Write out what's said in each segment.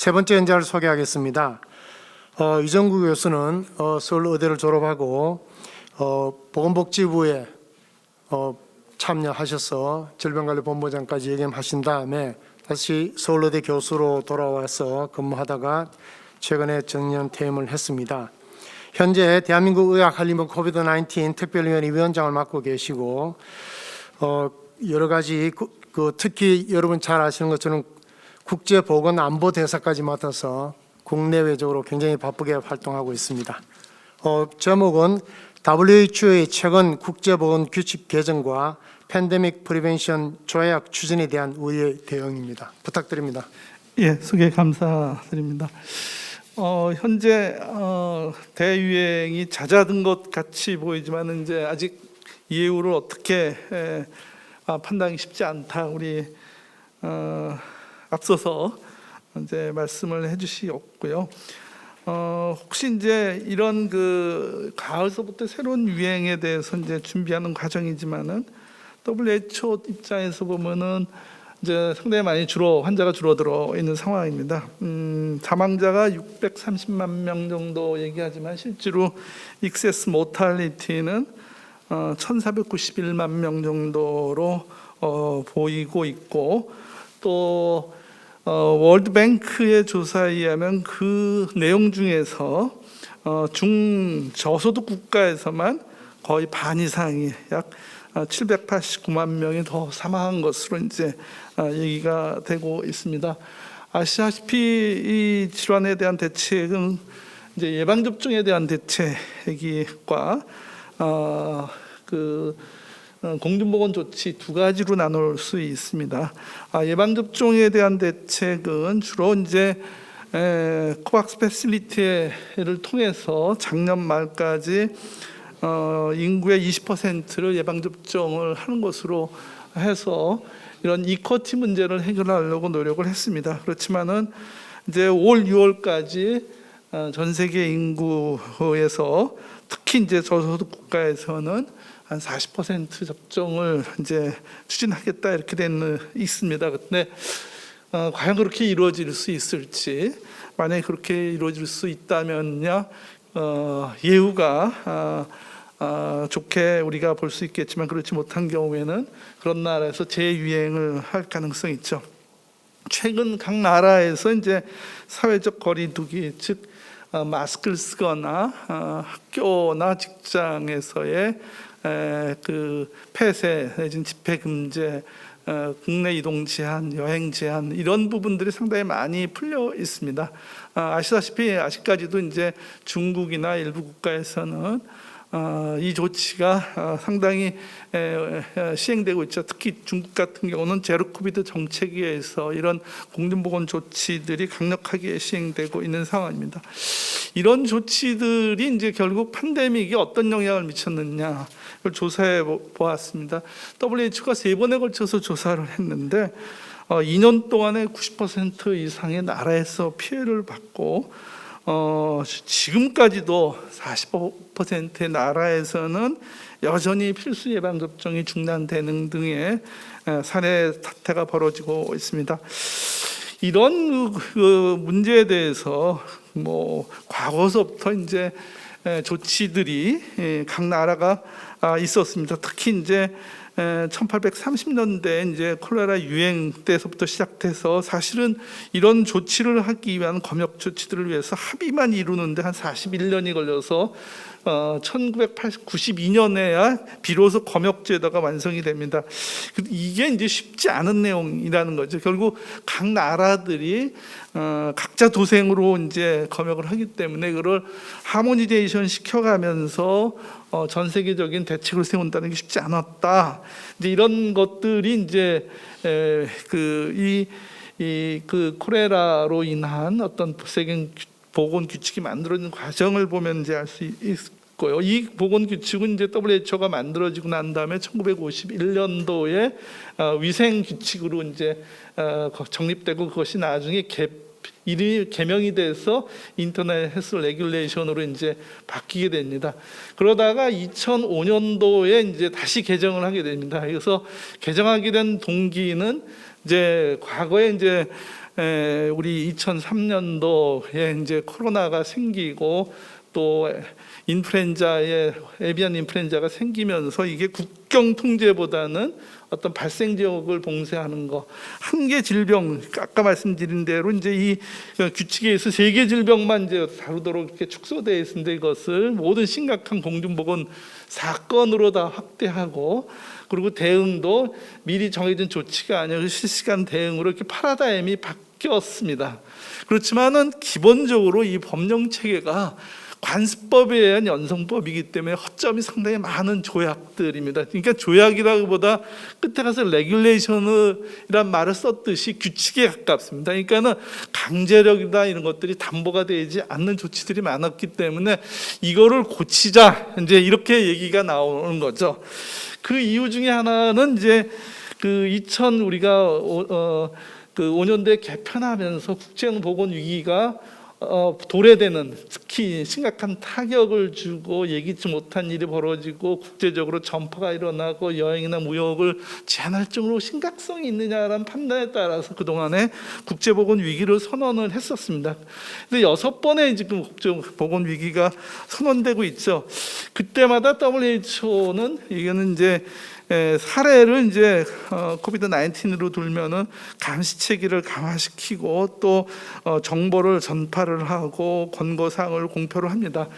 세 번째 연자를 소개하겠습니다. 이정구 교수는 서울의대를 졸업하고 보건복지부에 참여하셔서 질병관리본부장까지 역임하신 다음에 다시 서울의대 교수로 돌아와서 근무하다가 최근에 정년 퇴임을 했습니다. 현재 대한민국 의학 한림은 코비드-19 특별위원회 위원장을 맡고 계시고 여러 가지 특히 여러분 잘 아시는 것처럼 국제보건안보대사까지 맡아서 국내외적으로 굉장히 바쁘게 활동하고 있습니다. 제목은 WHO의 최근 국제보건규칙 개정과 팬데믹 프리벤션 조약 추진에 대한 우리의 대응입니다. 부탁드립니다. 예, 소개 감사드립니다. 현재 대유행이 잦아든 것 같이 보이지만 이제 아직 이후를 어떻게 판단하기 쉽지 않다. 우리 앞서서 이제 말씀을 해주시었고요. 혹시 이제 이런 가을서부터 새로운 유행에 대해서 이제 준비하는 과정이지만은 WHO 입장에서 보면은 이제 상당히 많이 환자가 줄어들어 있는 상황입니다. 사망자가 630만 명 정도 얘기하지만 실제로 익세스 모탈리티는 1,491만 명 정도로 보이고 있고, 또 월드뱅크의 조사에 의하면 그 내용 중에서 중저소득 국가에서만 거의 반 이상이 약 789만 명이 더 사망한 것으로 이제 얘기가 되고 있습니다. 아시다시피 이 질환에 대한 대책은 이제 예방 접종에 대한 대책과 공중보건 조치 두 가지로 나눌 수 있습니다. 예방 접종에 대한 대책은 주로 이제 코박스 패실리티를 통해서 작년 말까지 인구의 20%를 예방 접종을 하는 것으로 해서 이런 이쿼티 문제를 해결하려고 노력을 했습니다. 그렇지만은 이제 올 6월까지 전 세계 인구에서 특히 이제 저소득 국가에서는 한 40% 접종을 이제 추진하겠다 이렇게 있습니다. 근데 과연 그렇게 이루어질 수 있을지, 만약에 그렇게 이루어질 수 있다면야 예후가 좋게 우리가 볼 수 있겠지만, 그렇지 못한 경우에는 그런 나라에서 재유행을 할 가능성이 있죠. 최근 각 나라에서 이제 사회적 거리두기, 즉 마스크를 쓰거나 학교나 직장에서의 폐쇄 내지는 집회 금지, 국내 이동 제한, 여행 제한, 이런 부분들이 상당히 많이 풀려 있습니다. 아시다시피 아직까지도 이제 중국이나 일부 국가에서는 이 조치가 상당히 시행되고 있죠. 특히 중국 같은 경우는 제로 코비드 정책에 의해서 이런 공중보건 조치들이 강력하게 시행되고 있는 상황입니다. 이런 조치들이 이제 결국 팬데믹에 어떤 영향을 미쳤느냐, 이걸 조사해 보았습니다. WHO가 3번에 걸쳐서 조사를 했는데 2년 동안에 90% 이상의 나라에서 피해를 받고, 지금까지도 45%의 나라에서는 여전히 필수 예방 접종이 중단되는 등의 사태가 벌어지고 있습니다. 이런 문제에 대해서 과거서부터 이제 조치들이 각 나라가 있었습니다. 특히 이제 1830년대 이제 콜레라 유행 때서부터 시작돼서 사실은 이런 조치를 하기 위한 검역 조치들을 위해서 합의만 이루는데 한 41년이 걸려서 1992년에야 비로소 검역제도가 완성이 됩니다. 이게 이제 쉽지 않은 내용이라는 거죠. 결국 각 나라들이 각자 도생으로 이제 검역을 하기 때문에 그걸 하모니제이션 시켜가면서 전 세계적인 대책을 세운다는 게 쉽지 않았다. 이제 이런 것들이 이제 콜레라로 인한 어떤 세계 보건 규칙이 만들어진 과정을 보면 이제 알 수 있고요. 이 보건 규칙은 이제 WHO가 만들어지고 난 다음에 1951년도에 위생 규칙으로 이제 정립되고, 그것이 나중에 이름이 개명이 돼서 인터넷 헬스 레귤레이션으로 이제 바뀌게 됩니다. 그러다가 2005년도에 이제 다시 개정을 하게 됩니다. 그래서 개정하게 된 동기는 이제 과거에 이제 우리 2003년도에 이제 코로나가 생기고 또 에비안 인플루엔자가 생기면서 이게 국경 통제보다는 어떤 발생 지역을 봉쇄하는 거, 한 개 질병, 아까 말씀드린 대로 이제 이 규칙에 의해서 3개 질병만 이제 다루도록 이렇게 축소되어 있는데 이것을 모든 심각한 공중보건 사건으로 다 확대하고, 그리고 대응도 미리 정해진 조치가 아니라 실시간 대응으로 이렇게 파라다임이 바뀌었습니다. 그렇지만은 기본적으로 이 법령 체계가 관습법에 의한 연성법이기 때문에 허점이 상당히 많은 조약들입니다. 그러니까 조약이라기보다 끝에 가서 레귤레이션이란 말을 썼듯이 규칙에 가깝습니다. 그러니까는 강제력이다 이런 것들이 담보가 되지 않는 조치들이 많았기 때문에 이거를 고치자 이제 이렇게 얘기가 나오는 거죠. 그 이유 중에 하나는 이제 우리가 그 5년도에 개편하면서 국제보건 위기가 도래되는, 특히 심각한 타격을 주고 예기치 못한 일이 벌어지고 국제적으로 전파가 일어나고 여행이나 무역을 제한할 정도로 심각성이 있느냐라는 판단에 따라서 그동안에 국제보건 위기를 선언을 했었습니다. 근데 6번의 지금 국제보건 위기가 선언되고 있죠. 그때마다 WHO는 이거는 이제 사례를 이제 코비드 19으로 들면은 감시 체계를 강화시키고 또 정보를 전파를 하고 권고사항을 공표를 합니다.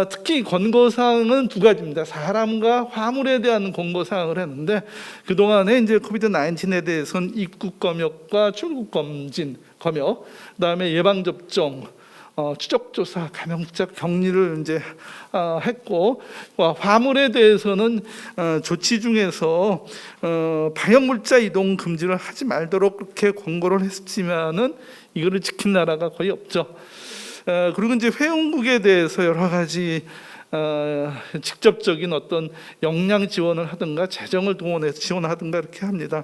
특히 권고사항은 2가지입니다. 사람과 화물에 대한 권고사항을 했는데 그동안에 이제 코비드 19에 대해서는 입국 검역과 출국 검역, 그다음에 예방 접종, 추적조사, 감염자 격리를 이제 했고, 화물에 대해서는 조치 중에서 방역물자 이동 금지를 하지 말도록 그렇게 권고를 했지만은 이거를 지킨 나라가 거의 없죠. 그리고 이제 회원국에 대해서 여러 가지 직접적인 어떤 역량 지원을 하든가 재정을 동원해서 지원하든가 이렇게 합니다.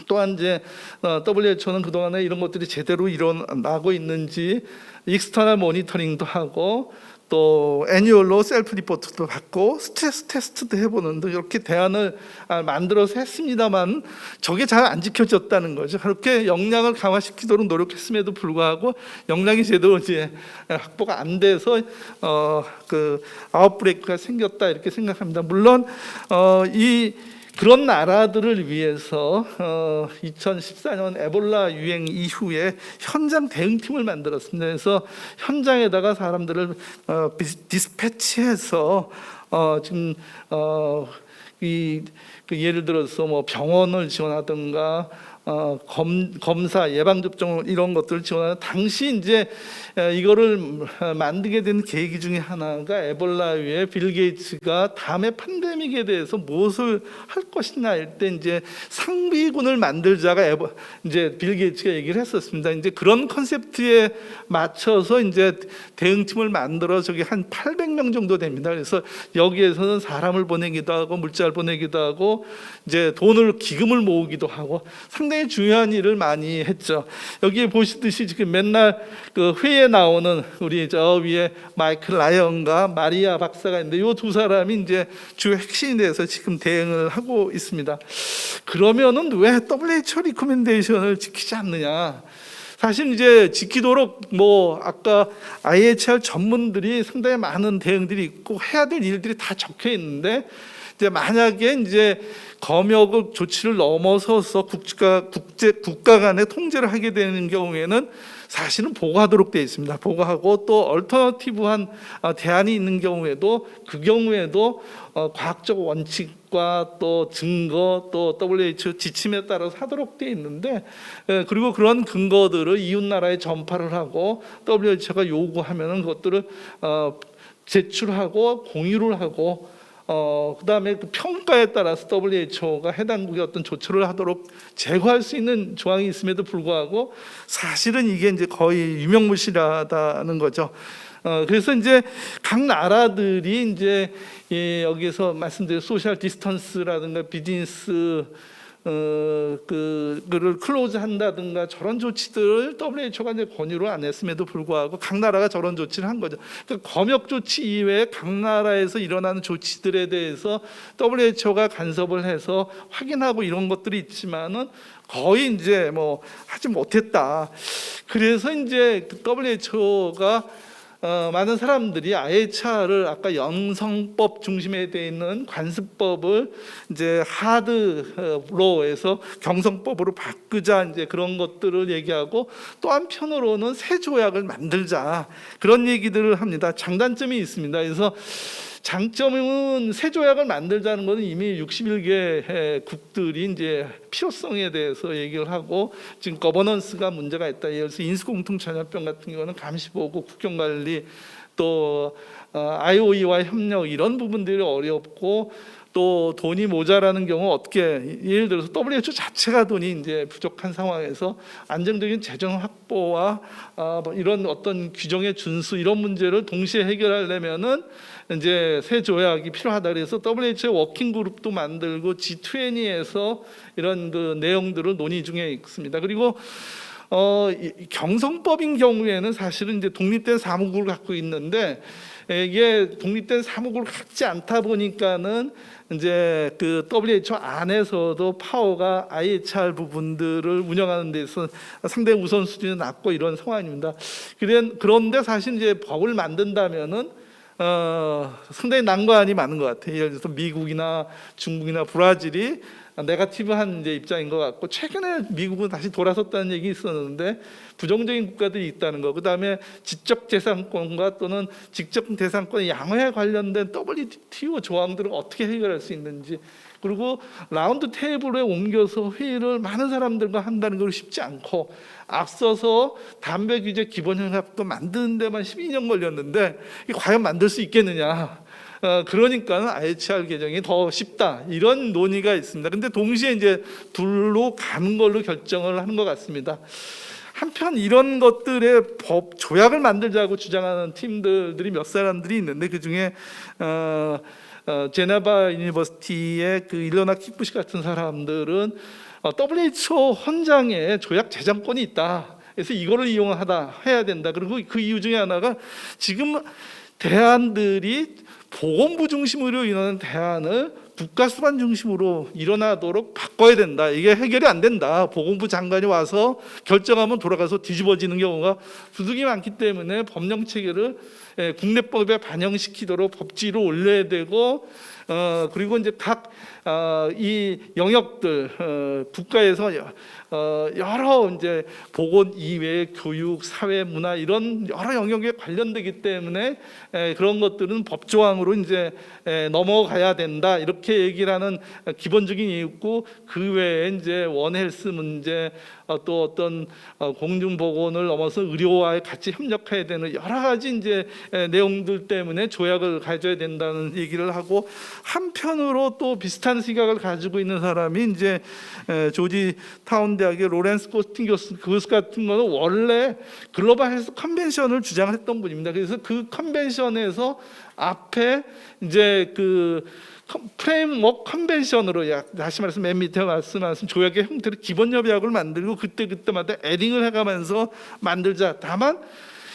또한 이제 WHO는 그동안에 이런 것들이 제대로 일어나고 있는지 익스터널 모니터링도 하고 또 애뉴얼로 셀프 리포트도 받고 스트레스 테스트도 해보는 등 이렇게 대안을 만들어서 했습니다만 저게 잘 안 지켜졌다는 거죠. 그렇게 역량을 강화시키도록 노력했음에도 불구하고 역량이 제대로 이제 확보가 안 돼서 그 아웃브레이크가 생겼다 이렇게 생각합니다. 물론 그런 나라들을 위해서 2014년 에볼라 유행 이후에 현장 대응팀을 만들었습니다. 그래서 현장에다가 사람들을 디스패치해서 지금 예를 들어서 뭐 병원을 지원하든가 검사, 예방접종 이런 것들을 지원하는 당시 이제 이거를 만들게 된 계기 중에 하나가 에볼라 위에 빌 게이츠가 다음에 팬데믹에 대해서 무엇을 할 것이냐 할 때 이제 상비군을 만들자가 이제 빌 게이츠가 얘기를 했었습니다. 이제 그런 컨셉트에 맞춰서 이제 대응팀을 만들어 저기 한 800명 정도 됩니다. 그래서 여기에서는 사람을 보내기도 하고 물자를 보내기도 하고 이제 기금을 모으기도 하고 상당히 중요한 일을 많이 했죠. 여기 보시듯이 지금 맨날 그 회의에 나오는 우리 저 위에 마이클 라이언과 마리아 박사가 있는데 이 2사람이 이제 주요 핵심이 돼서 지금 대응을 하고 있습니다. 그러면은 왜 WHO 리코멘데이션을 지키지 않느냐? 사실 이제 지키도록 뭐 아까 IHR 전문들이 상당히 많은 대응들이 있고 해야 될 일들이 다 적혀 있는데 이제 만약에 이제 검역을 조치를 넘어서서 국가 간의 통제를 하게 되는 경우에는 사실은 보고하도록 되어 있습니다. 보고하고 또 얼터너티브한 대안이 있는 경우에도 그 경우에도 과학적 원칙과 또 증거 또 WHO 지침에 따라서 하도록 되어 있는데 그리고 그런 근거들을 이웃 나라에 전파를 하고 WHO가 요구하면은 그것들을 제출하고 공유를 하고 그다음에 그 평가에 따라서 WHO가 해당국의 어떤 조처를 하도록 제고할 수 있는 조항이 있음에도 불구하고 사실은 이게 이제 거의 유명무실하다는 거죠. 그래서 이제 각 나라들이 이제 여기서 말씀드린 소셜 디스턴스라든가 비즈니스 그를 클로즈한다든가 저런 조치들을 WHO가 이제 권유를 안 했음에도 불구하고 각 나라가 저런 조치를 한 거죠. 그러니까 검역 조치 이외에 각 나라에서 일어나는 조치들에 대해서 WHO가 간섭을 해서 확인하고 이런 것들이 있지만은 거의 이제 뭐 하지 못했다. 그래서 이제 WHO가 많은 사람들이 IHR을 아까 영성법 중심에 돼 있는 관습법을 이제 하드로에서 경성법으로 바꾸자 이제 그런 것들을 얘기하고 또 한편으로는 새 조약을 만들자 그런 얘기들을 합니다. 장단점이 있습니다. 그래서 장점은 새 조약을 만들자는 것은 이미 61개 국들이 이제 필요성에 대해서 얘기를 하고 지금 거버넌스가 문제가 있다. 예를 들어서 인수공통전염병 같은 경우는 감시보고 국경관리 또 IOE와 협력 이런 부분들이 어렵고 또 돈이 모자라는 경우 어떻게 예를 들어서 WHO 자체가 돈이 이제 부족한 상황에서 안정적인 재정 확보와 뭐 이런 어떤 규정의 준수 이런 문제를 동시에 해결하려면은 이제 새 조약이 필요하다. 그래서 WHO 워킹 그룹도 만들고 G20에서 이런 그 내용들을 논의 중에 있습니다. 그리고 경성법인 경우에는 사실은 이제 독립된 사무국을 갖고 있는데 이게 독립된 사무국을 갖지 않다 보니까는 이제 그 WHO 안에서도 파워가 IHR 부분들을 운영하는 데서 상당히 우선 수준이 낮고 이런 상황입니다. 그런데 사실 이제 법을 만든다면은 상당히 난관이 많은 것 같아요. 예를 들어서 미국이나 중국이나 브라질이 네거티브한 이제 입장인 것 같고 최근에 미국은 다시 돌아섰다는 얘기 있었는데 부정적인 국가들이 있다는 거. 그다음에 지적재산권과 또는 직접재산권 양화에 관련된 WTO 조항들을 어떻게 해결할 수 있는지 그리고 라운드 테이블에 옮겨서 회의를 많은 사람들과 한다는 건 쉽지 않고 앞서서 담배 규제 기본협약도 만드는 데만 12년 걸렸는데 이게 과연 만들 수 있겠느냐. 그러니까 IHR 개정이 더 쉽다 이런 논의가 있습니다. 그런데 동시에 이제 둘로 가는 걸로 결정을 하는 것 같습니다. 한편 이런 것들의 법 조약을 만들자고 주장하는 팀들이 몇 사람들이 있는데 그 중에 제네바 유니버시티의 그 일러나 킥부시 같은 사람들은 WHO 헌장에 조약 제정권이 있다. 그래서 이거를 해야 된다. 그리고 그 이유 중에 하나가 지금 대안들이 보건부 중심으로 일어나는 대안을 국가 수반 중심으로 일어나도록 바꿔야 된다. 이게 해결이 안 된다. 보건부 장관이 와서 결정하면 돌아가서 뒤집어지는 경우가 부득이 많기 때문에 법령 체계를 국내법에 반영시키도록 법지로 올려야 되고 그리고 이제 각 이 영역들 국가에서 여러 이제 보건 이외의 교육, 사회, 문화 이런 여러 영역에 관련되기 때문에 그런 것들은 법조항으로 이제 넘어가야 된다 이렇게 얘기를 하는 기본적인 이유 있고 그 외에 이제 원헬스 문제 또 어떤 공중보건을 넘어서 의료와의 같이 협력해야 되는 여러 가지 이제 내용들 때문에 조약을 가져야 된다는 얘기를 하고 한편으로 또 비슷한 시각을 가지고 있는 사람이 이제 조지 타운 대학의 로렌스 코스팅 교수 같은 거는 원래 글로벌 헬스 컨벤션을 주장했던 분입니다. 그래서 그 컨벤션에서 앞에 이제 그 프레임워크 컨벤션으로 다시 말해서 맨 밑에 말씀하신 조약의 형태로 기본 협약을 만들고 그때마다 에딩을 해가면서 만들자. 다만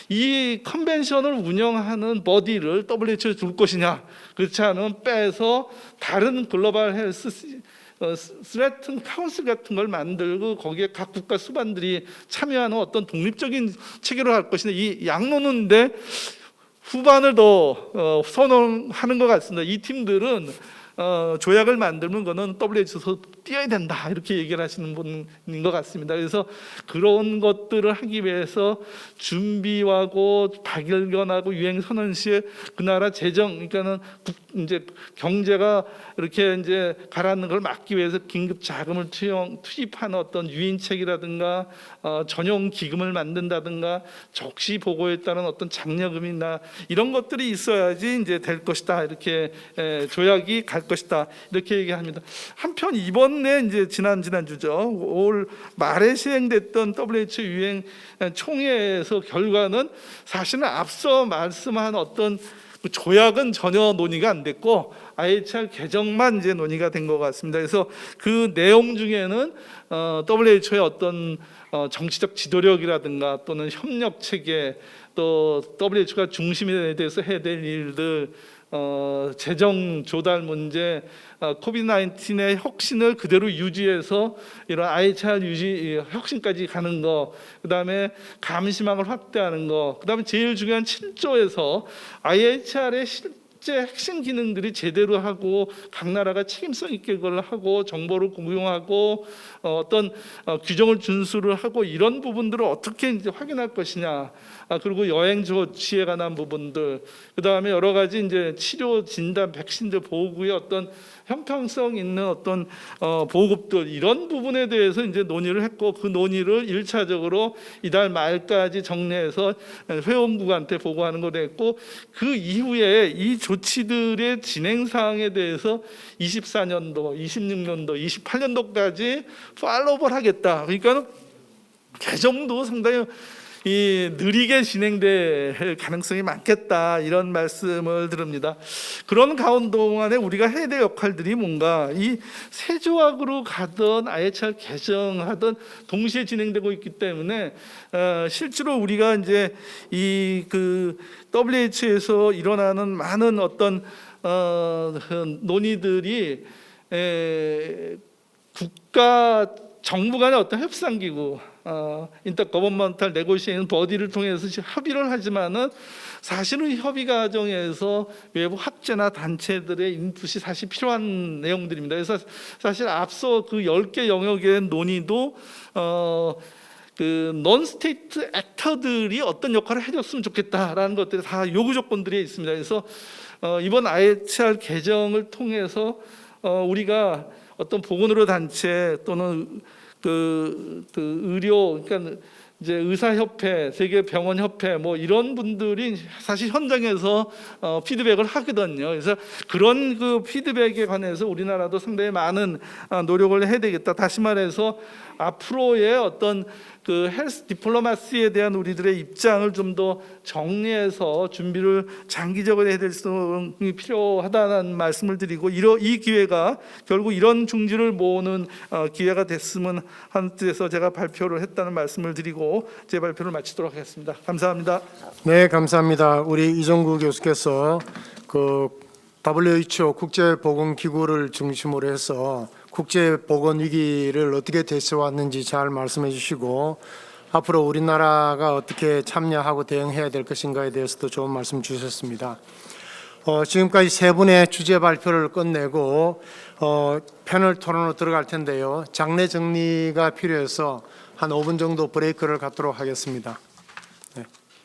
이 컨벤션을 운영하는 버디를 WHO에 둘 것이냐 그렇지 않으면 빼서 다른 글로벌 헬스 스레튼 카운슬 같은 걸 만들고 거기에 각 국가 수반들이 참여하는 어떤 독립적인 체계로 할 것이냐 이 양론인데 후반을 더 선언하는 것 같습니다. 이 팀들은 조약을 만들면 그거는 WHO에서 뛰어야 된다 이렇게 얘기를 하시는 분인 것 같습니다. 그래서 그런 것들을 하기 위해서 준비하고 발견하고 유행 선언 시에 그 나라 재정 그러니까는 이제 경제가 이렇게 이제 가라앉는 걸 막기 위해서 긴급 자금을 투입하는 어떤 유인책이라든가 전용 기금을 만든다든가 적시 보고에 따른 어떤 장려금이나 이런 것들이 있어야지 이제 될 것이다 이렇게 조약이 갈 것이다 이렇게 얘기합니다. 한편 이번에 이제 지난주죠. 올 말에 시행됐던 WHO 유행 총회에서 결과는 사실은 앞서 말씀한 어떤 그 조약은 전혀 논의가 안 됐고 IHR 개정만 이제 논의가 된 것 같습니다. 그래서 그 내용 중에는 WHO의 어떤 정치적 지도력이라든가 또는 협력 체계, 또 WHO가 중심에 대해서 해야 될 일들, 재정 조달 문제, 코비드-19의 혁신을 그대로 유지해서 이런 IHR 유지 혁신까지 가는 거, 그다음에 감시망을 확대하는 거, 그다음에 제일 중요한 7조에서 IHR의 실제 핵심 기능들이 제대로 하고 각 나라가 책임성 있게 그걸 하고 정보를 공유하고 어떤 규정을 준수를 하고 이런 부분들을 어떻게 이제 확인할 것이냐. 그리고 여행 조치에 관한 부분들, 그다음에 여러 가지 이제 치료, 진단, 백신들 보호구의 어떤 형평성 있는 어떤 보급들, 이런 부분에 대해서 이제 논의를 했고, 그 논의를 1차적으로 이달 말까지 정리해서 회원국한테 보고하는 거 됐고, 그 이후에 이 조치들의 진행 사항에 대해서 24년도, 26년도, 28년도까지 팔로우를 하겠다. 그러니까 개정도 상당히 느리게 진행될 가능성이 많겠다, 이런 말씀을 드립니다. 그런 가운동안에 우리가 해야 될 역할들이 뭔가, 이 세 조약으로 가던 IHR 개정하던 동시에 진행되고 있기 때문에 실제로 우리가 이제 이 그 WHO에서 일어나는 많은 어떤 논의들이 국가 정부 간의 어떤 협상기구, 인터거버먼탈 네고시에이션 버디를 통해서 협의를 하지만은 사실은 협의 과정에서 외부 학제나 단체들의 인풋이 사실 필요한 내용들입니다. 그래서 사실 앞서 그 10개 영역의 논의도 그 논스테이트 액터들이 어떤 역할을 해줬으면 좋겠다라는 것들이 다 요구 조건들이 있습니다. 그래서 이번 IHR 개정을 통해서 우리가 어떤 보건의료 단체 또는 그 의료, 그러니까 이제 의사협회, 세계병원협회 뭐 이런 분들이 사실 현장에서 피드백을 하거든요. 그래서 그런 그 피드백에 관해서 우리나라도 상당히 많은 노력을 해야 되겠다. 다시 말해서 앞으로의 어떤 그 헬스 디플로마시에 대한 우리들의 입장을 좀 더 정리해서 준비를 장기적으로 해야 될 수이 필요하다는 말씀을 드리고, 이 기회가 결국 이런 중지를 모으는 기회가 됐으면 하는 뜻에서 제가 발표를 했다는 말씀을 드리고 제 발표를 마치도록 하겠습니다. 감사합니다. 네, 감사합니다. 우리 이종구 교수께서 그 WHO 국제보건기구를 중심으로 해서 국제보건 위기를 어떻게 대처해왔는지 잘 말씀해 주시고, 앞으로 우리나라가 어떻게 참여하고 대응해야 될 것인가에 대해서도 좋은 말씀 주셨습니다. 지금까지 세 분의 주제 발표를 끝내고 패널 토론으로 들어갈 텐데요. 장례 정리가 필요해서 한 5분 정도 브레이크를 갖도록 하겠습니다.